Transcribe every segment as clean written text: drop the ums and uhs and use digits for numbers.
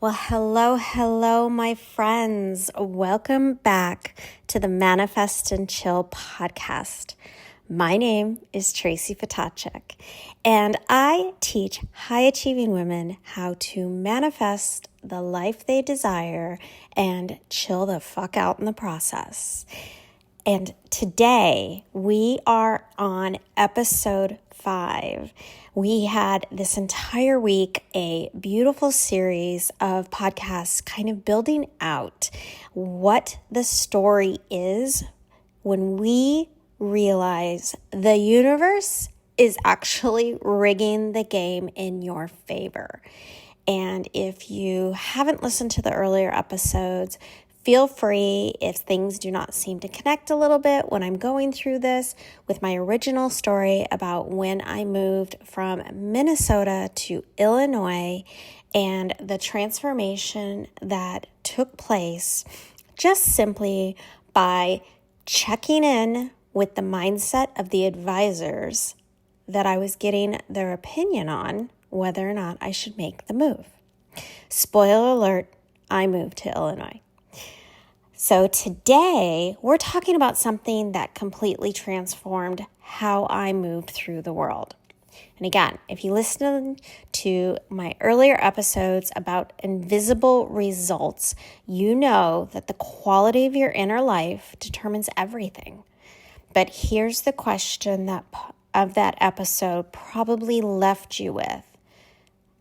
Well, hello, my friends. Welcome back to the Manifest and Chill podcast. My name is Tracy Ftacek, and I teach high-achieving women how to manifest the life they desire and chill the fuck out in the process. And today we are on episode 5. We had this entire week a beautiful series of podcasts kind of building out what the story is when we realize the universe is actually rigging the game in your favor. And if you haven't listened to the earlier episodes, feel free, if things do not seem to connect a little bit when I'm going through this, with my original story about when I moved from Minnesota to Illinois and the transformation that took place just simply by checking in with the mindset of the advisors that I was getting their opinion on whether or not I should make the move. Spoiler alert, I moved to Illinois. So today we're talking about something that completely transformed how I moved through the world. And again, if you listen to my earlier episodes about invisible results, you know that the quality of your inner life determines everything. But here's the question that of that episode probably left you with.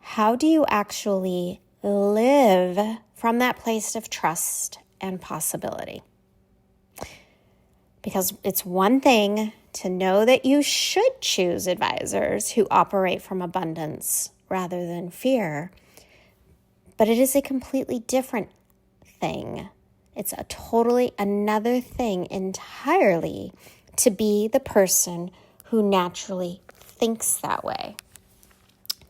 How do you actually live from that place of trust and possibility? Because it's one thing to know that you should choose advisors who operate from abundance rather than fear, but it is a completely different thing. It's a totally another thing entirely to be the person who naturally thinks that way.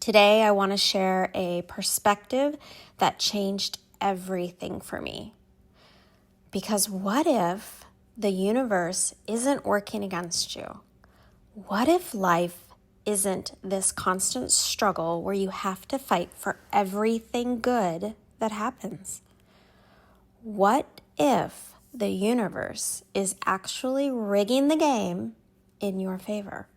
Today, I want to share a perspective that changed everything for me. Because what if the universe isn't working against you? What if life isn't this constant struggle where you have to fight for everything good that happens? What if the universe is actually rigging the game in your favor?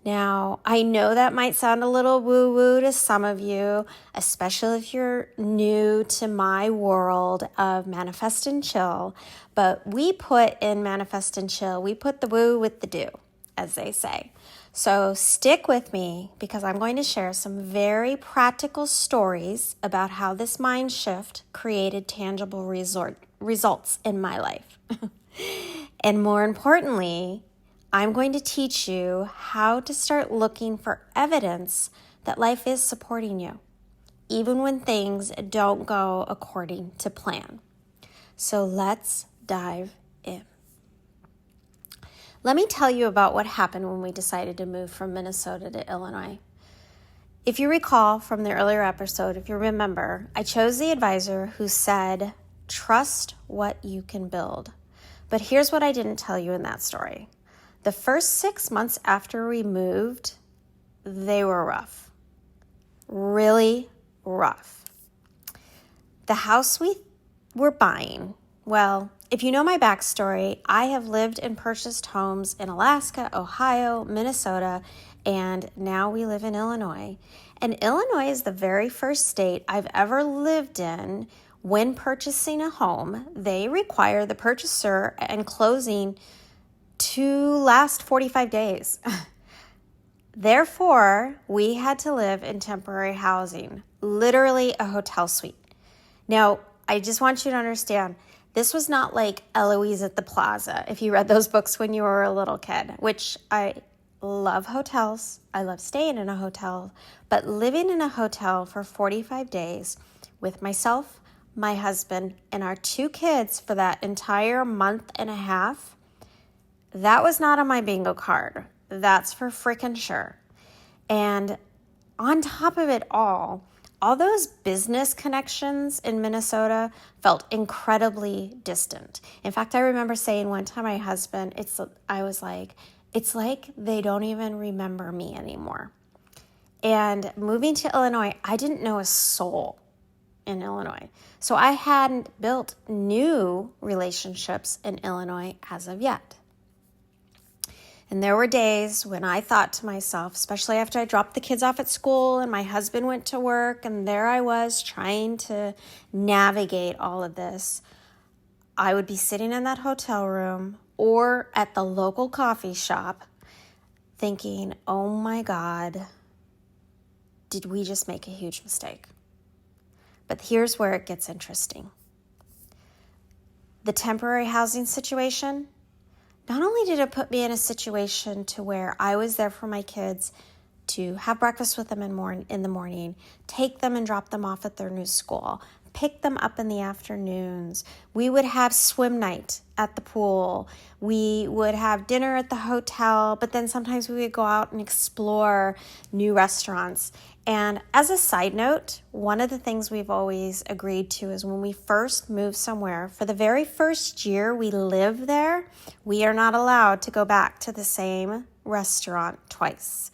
Now, I know that might sound a little woo-woo to some of you, especially if you're new to my world of Manifest and Chill, but we put in Manifest and Chill, we put the woo with the do, as they say. So stick with me because I'm going to share some very practical stories about how this mind shift created tangible results in my life. And more importantly, I'm going to teach you how to start looking for evidence that life is supporting you, even when things don't go according to plan. So let's dive in. Let me tell you about what happened when we decided to move from Minnesota to Illinois. If you recall from the earlier episode, if you remember, I chose the advisor who said, trust what you can build. But here's what I didn't tell you in that story. The first 6 months after we moved, they were rough. Really rough. The house we were buying, well, if you know my backstory, I have lived and purchased homes in Alaska, Ohio, Minnesota, and now we live in Illinois. And Illinois is the very first state I've ever lived in. When purchasing a home, they require the purchaser and closing to last 45 days. Therefore, we had to live in temporary housing, literally a hotel suite. Now, I just want you to understand, this was not like Eloise at the Plaza, if you read those books when you were a little kid, which I love hotels. I love staying in a hotel, but living in a hotel for 45 days with myself, my husband, and our 2 kids for that entire month and a half, that was not on my bingo card. That's for freaking sure. And on top of it all those business connections in Minnesota felt incredibly distant. In fact, I remember saying one time to my husband, I was like, it's like they don't even remember me anymore. And moving to Illinois, I didn't know a soul in Illinois. So I hadn't built new relationships in Illinois as of yet. And there were days when I thought to myself, especially after I dropped the kids off at school and my husband went to work, and there I was trying to navigate all of this, I would be sitting in that hotel room or at the local coffee shop thinking, oh my God, did we just make a huge mistake? But here's where it gets interesting. The temporary housing situation, not only did it put me in a situation to where I was there for my kids to have breakfast with them in the morning, take them and drop them off at their new school, pick them up in the afternoons. We would have swim night at the pool. We would have dinner at the hotel, but then sometimes we would go out and explore new restaurants. And as a side note, one of the things we've always agreed to is when we first move somewhere, for the very first year we live there, we are not allowed to go back to the same restaurant twice,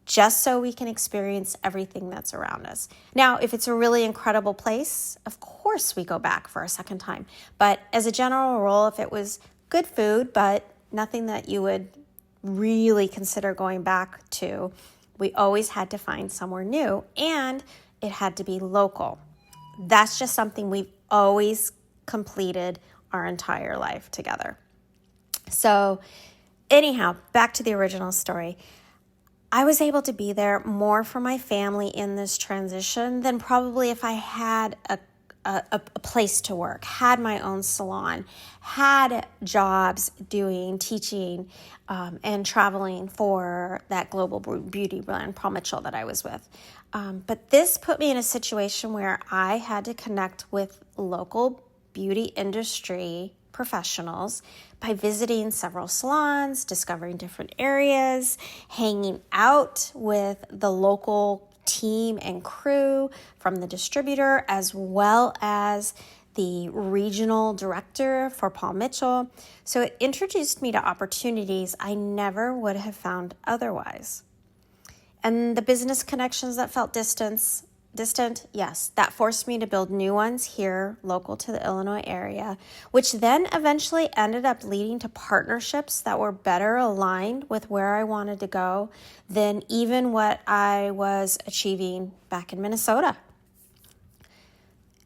just so we can experience everything that's around us. Now, if it's a really incredible place, of course we go back for a second time. But as a general rule, if it was good food, but nothing that you would really consider going back to, we always had to find somewhere new, and it had to be local. That's just something we've always completed our entire life together. So anyhow, back to the original story. I was able to be there more for my family in this transition than probably if I had a place to work, had my own salon, had jobs doing teaching and traveling for that global beauty brand, Paul Mitchell, that I was with. But this put me in a situation where I had to connect with local beauty industry professionals by visiting several salons, discovering different areas, hanging out with the local team and crew from the distributor, as well as the regional director for Paul Mitchell. So it introduced me to opportunities I never would have found otherwise. And the business connections that felt distant, yes, that forced me to build new ones here, local to the Illinois area, which then eventually ended up leading to partnerships that were better aligned with where I wanted to go than even what I was achieving back in Minnesota.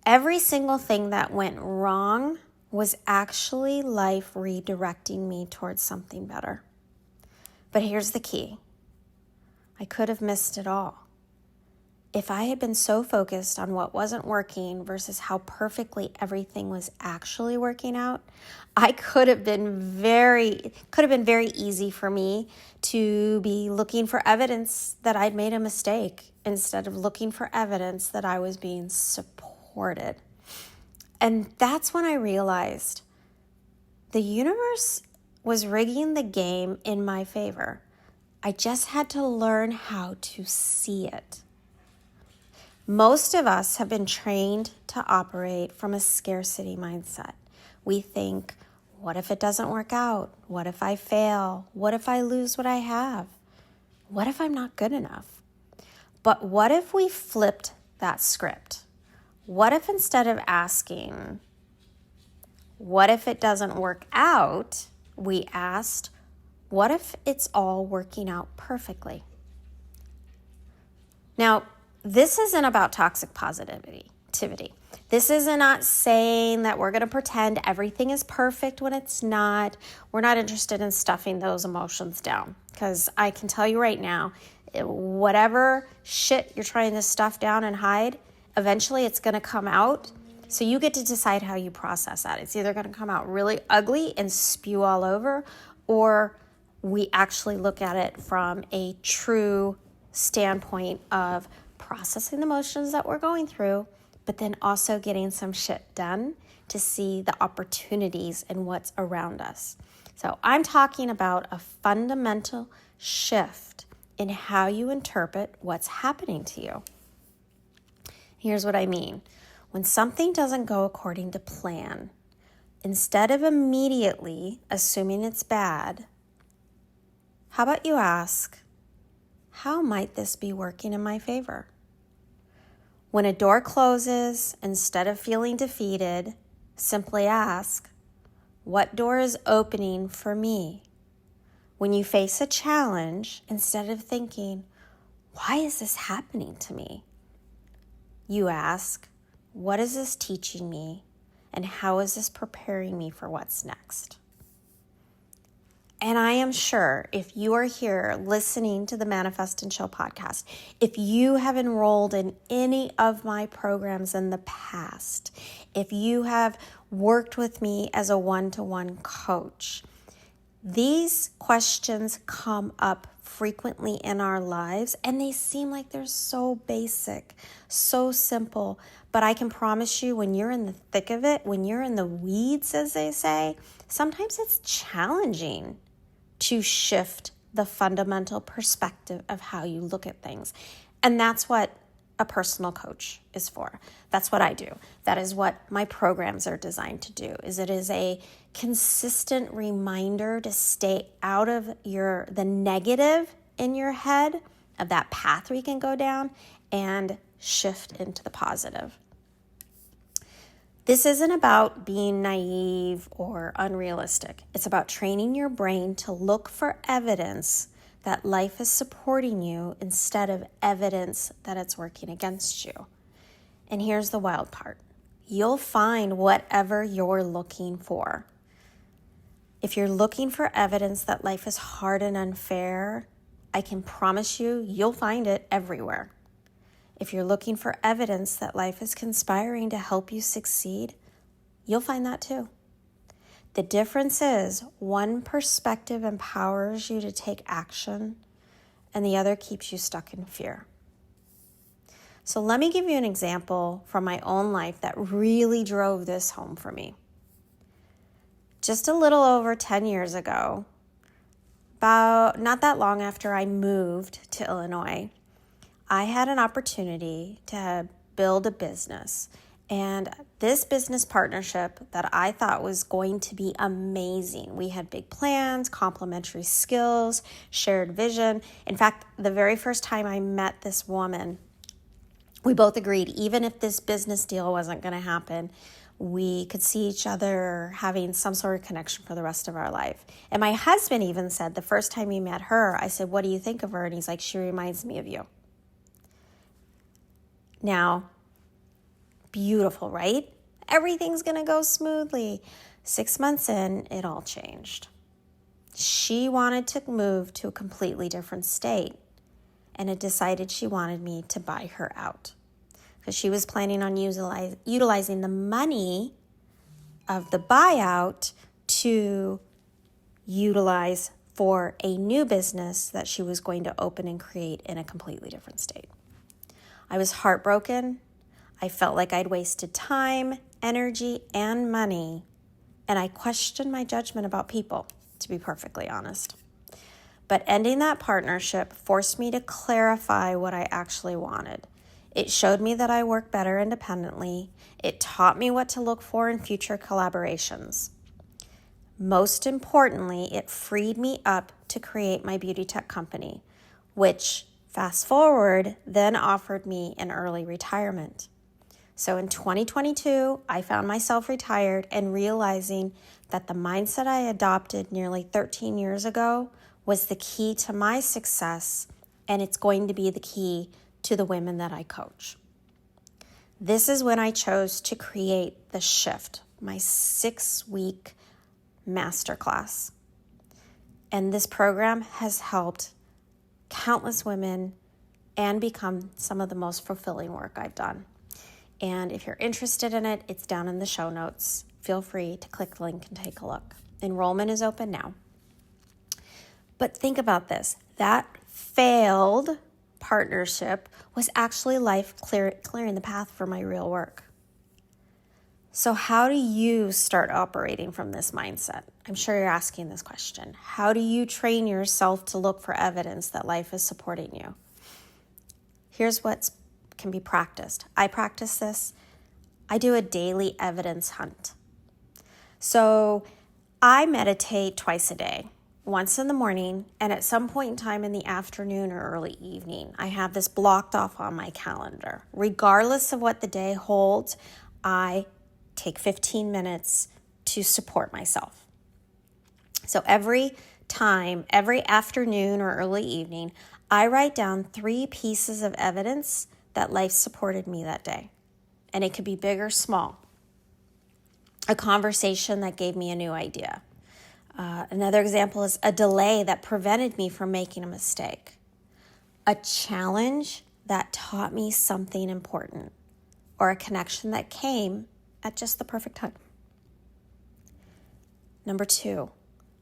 Every single thing that went wrong was actually life redirecting me towards something better. But here's the key. I could have missed it all. If I had been so focused on what wasn't working versus how perfectly everything was actually working out, it could have been very easy for me to be looking for evidence that I'd made a mistake instead of looking for evidence that I was being supported. And that's when I realized the universe was rigging the game in my favor. I just had to learn how to see it. Most of us have been trained to operate from a scarcity mindset. We think, what if it doesn't work out? What if I fail? What if I lose what I have? What if I'm not good enough? But what if we flipped that script? What if instead of asking, what if it doesn't work out, we asked, what if it's all working out perfectly? Now, this isn't about toxic positivity. This is not saying that we're going to pretend everything is perfect when it's not. We're not interested in stuffing those emotions down, because I can tell you right now, whatever shit you're trying to stuff down and hide, eventually it's going to come out. So you get to decide how you process that. It's either going to come out really ugly and spew all over, or we actually look at it from a true standpoint of processing the emotions that we're going through, but then also getting some shit done to see the opportunities and what's around us. So I'm talking about a fundamental shift in how you interpret what's happening to you. Here's what I mean. When something doesn't go according to plan, instead of immediately assuming it's bad, how about you ask, how might this be working in my favor? When a door closes, instead of feeling defeated, simply ask, what door is opening for me? When you face a challenge, instead of thinking, why is this happening to me? You ask, what is this teaching me? And how is this preparing me for what's next? And I am sure if you are here listening to the Manifest and Chill podcast, if you have enrolled in any of my programs in the past, if you have worked with me as a one-to-one coach, these questions come up frequently in our lives, and they seem like they're so basic, so simple. But I can promise you, when you're in the thick of it, when you're in the weeds, as they say, sometimes it's challenging to shift the fundamental perspective of how you look at things. And that's what a personal coach is for. That's what I do. That is what my programs are designed to do. It is a consistent reminder to stay out of the negative in your head, of that path we can go down, and shift into the positive. This isn't about being naive or unrealistic. It's about training your brain to look for evidence that life is supporting you instead of evidence that it's working against you. And here's the wild part. You'll find whatever you're looking for. If you're looking for evidence that life is hard and unfair, I can promise you, you'll find it everywhere. If you're looking for evidence that life is conspiring to help you succeed, you'll find that too. The difference is one perspective empowers you to take action and the other keeps you stuck in fear. So let me give you an example from my own life that really drove this home for me. Just a little over 10 years ago, about not that long after I moved to Illinois, I had an opportunity to build a business. And this business partnership that I thought was going to be amazing. We had big plans, complementary skills, shared vision. In fact, the very first time I met this woman, we both agreed, even if this business deal wasn't going to happen, we could see each other having some sort of connection for the rest of our life. And my husband even said, the first time he met her, I said, what do you think of her? And he's like, she reminds me of you. Now, beautiful, right? Everything's going to go smoothly. 6 months in, it all changed. She wanted to move to a completely different state and had decided she wanted me to buy her out because she was planning on utilizing the money of the buyout to utilize for a new business that she was going to open and create in a completely different state. I was heartbroken. I felt like I'd wasted time, energy, and money, and I questioned my judgment about people, to be perfectly honest. But ending that partnership forced me to clarify what I actually wanted. It showed me that I work better independently. It taught me what to look for in future collaborations. Most importantly, it freed me up to create my beauty tech company, which, fast forward, then offered me an early retirement. So in 2022, I found myself retired and realizing that the mindset I adopted nearly 13 years ago was the key to my success, and it's going to be the key to the women that I coach. This is when I chose to create The Shift, my 6-week masterclass. And this program has helped countless women and become some of the most fulfilling work I've done. And if you're interested in it, it's down in the show notes. Feel free to click the link and take a look. Enrollment is open now. But think about this. That failed partnership was actually life clearing the path for my real work. So how do you start operating from this mindset? I'm sure you're asking this question. How do you train yourself to look for evidence that life is supporting you? Here's what can be practiced. I practice this. I do a daily evidence hunt. So I meditate twice a day, once in the morning, and at some point in time in the afternoon or early evening. I have this blocked off on my calendar. Regardless of what the day holds, I take 15 minutes to support myself. So every time, every afternoon or early evening, I write down 3 pieces of evidence that life supported me that day. And it could be big or small. A conversation that gave me a new idea. Another example is a delay that prevented me from making a mistake. A challenge that taught me something important. Or a connection that came at just the perfect time. Number 2,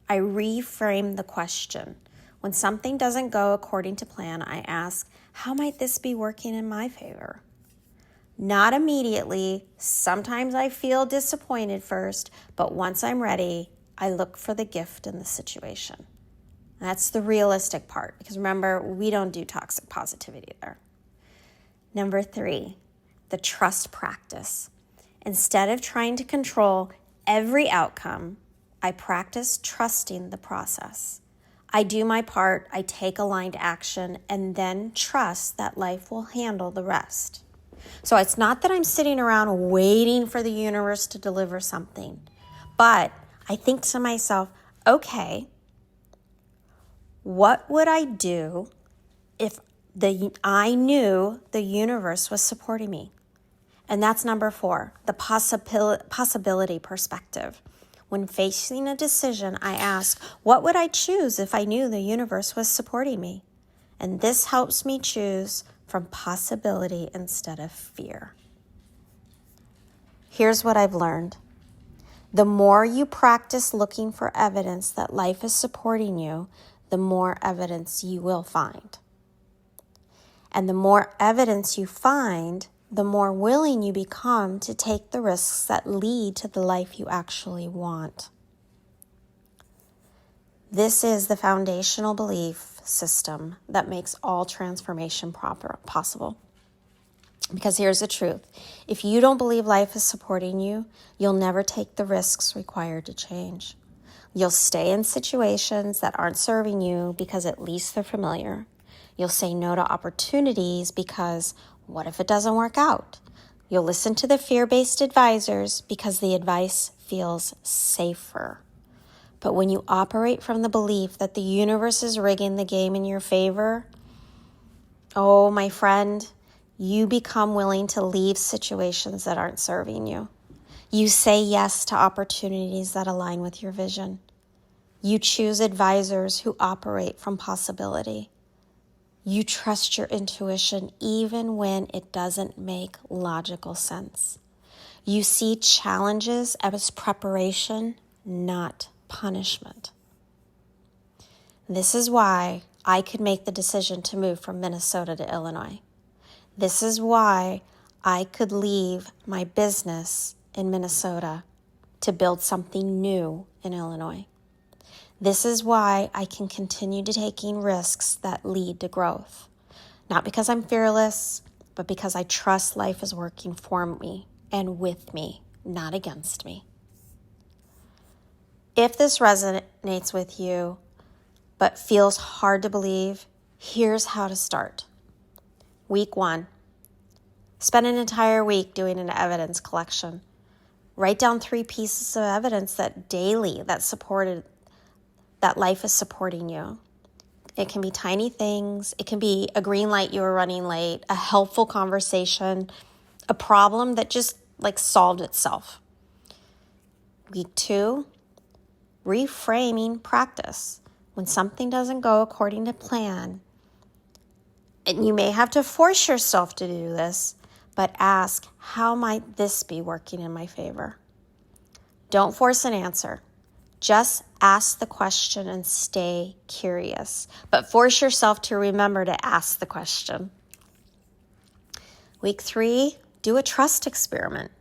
I reframe the question. When something doesn't go according to plan, I ask, how might this be working in my favor? Not immediately. Sometimes I feel disappointed first, but once I'm ready, I look for the gift in the situation. That's the realistic part, because remember, we don't do toxic positivity there. Number 3, the trust practice. Instead of trying to control every outcome, I practice trusting the process. I do my part, I take aligned action, and then trust that life will handle the rest. So it's not that I'm sitting around waiting for the universe to deliver something, but I think to myself, okay, what would I do if I knew the universe was supporting me? And that's number 4, the possibility perspective. When facing a decision, I ask, what would I choose if I knew the universe was supporting me? And this helps me choose from possibility instead of fear. Here's what I've learned. The more you practice looking for evidence that life is supporting you, the more evidence you will find. And the more evidence you find, the more willing you become to take the risks that lead to the life you actually want. This is the foundational belief system that makes all transformation possible. Because here's the truth. If you don't believe life is supporting you, you'll never take the risks required to change. You'll stay in situations that aren't serving you because at least they're familiar. You'll say no to opportunities because what if it doesn't work out? You'll listen to the fear-based advisors because the advice feels safer. But when you operate from the belief that the universe is rigging the game in your favor, oh, my friend, you become willing to leave situations that aren't serving you. You say yes to opportunities that align with your vision. You choose advisors who operate from possibility. You trust your intuition even when it doesn't make logical sense. You see challenges as preparation, not punishment. This is why I could make the decision to move from Minnesota to Illinois. This is why I could leave my business in Minnesota to build something new in Illinois. This is why I can continue to taking risks that lead to growth. Not because I'm fearless, but because I trust life is working for me and with me, not against me. If this resonates with you, but feels hard to believe, here's how to start. Week 1, spend an entire week doing an evidence collection. Write down 3 pieces of evidence that life is supporting you. It can be tiny things. It can be a green light you were running late, a helpful conversation, a problem that just solved itself. Week 2, reframing practice. When something doesn't go according to plan, and you may have to force yourself to do this, but ask, how might this be working in my favor? Don't force an answer. Just ask the question and stay curious, but force yourself to remember to ask the question. Week 3, do a trust experiment.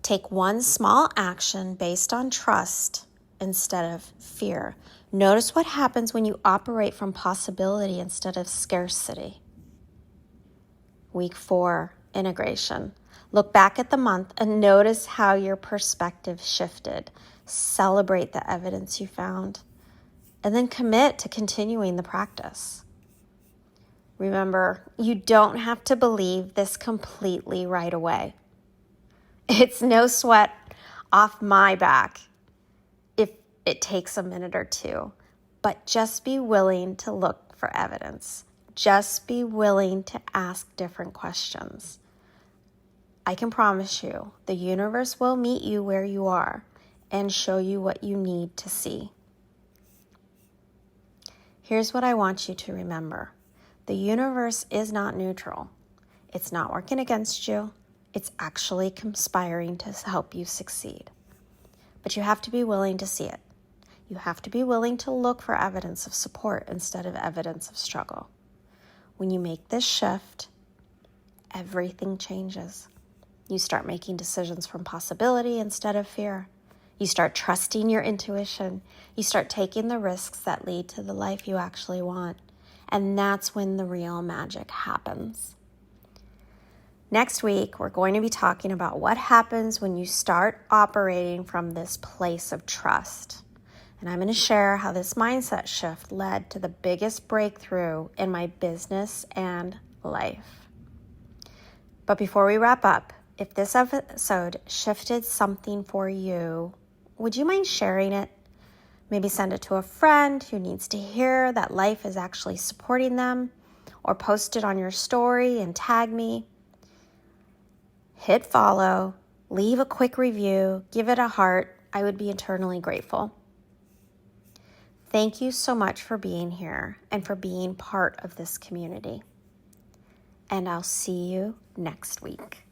Take one small action based on trust instead of fear. Notice what happens when you operate from possibility instead of scarcity. Week 4, integration. Look back at the month and notice how your perspective shifted. Celebrate the evidence you found. and then commit to continuing the practice. Remember, you don't have to believe this completely right away. It's no sweat off my back if it takes a minute or two, but just be willing to look for evidence. Just be willing to ask different questions. I can promise you, the universe will meet you where you are and show you what you need to see. Here's what I want you to remember. The universe is not neutral. It's not working against you. It's actually conspiring to help you succeed. But you have to be willing to see it. You have to be willing to look for evidence of support instead of evidence of struggle. When you make this shift, everything changes. You start making decisions from possibility instead of fear. You start trusting your intuition. You start taking the risks that lead to the life you actually want. And that's when the real magic happens. Next week, we're going to be talking about what happens when you start operating from this place of trust. And I'm going to share how this mindset shift led to the biggest breakthrough in my business and life. But before we wrap up, if this episode shifted something for you, would you mind sharing it? Maybe send it to a friend who needs to hear that life is actually supporting them, or post it on your story and tag me. Hit follow, leave a quick review, give it a heart. I would be eternally grateful. Thank you so much for being here and for being part of this community. And I'll see you next week.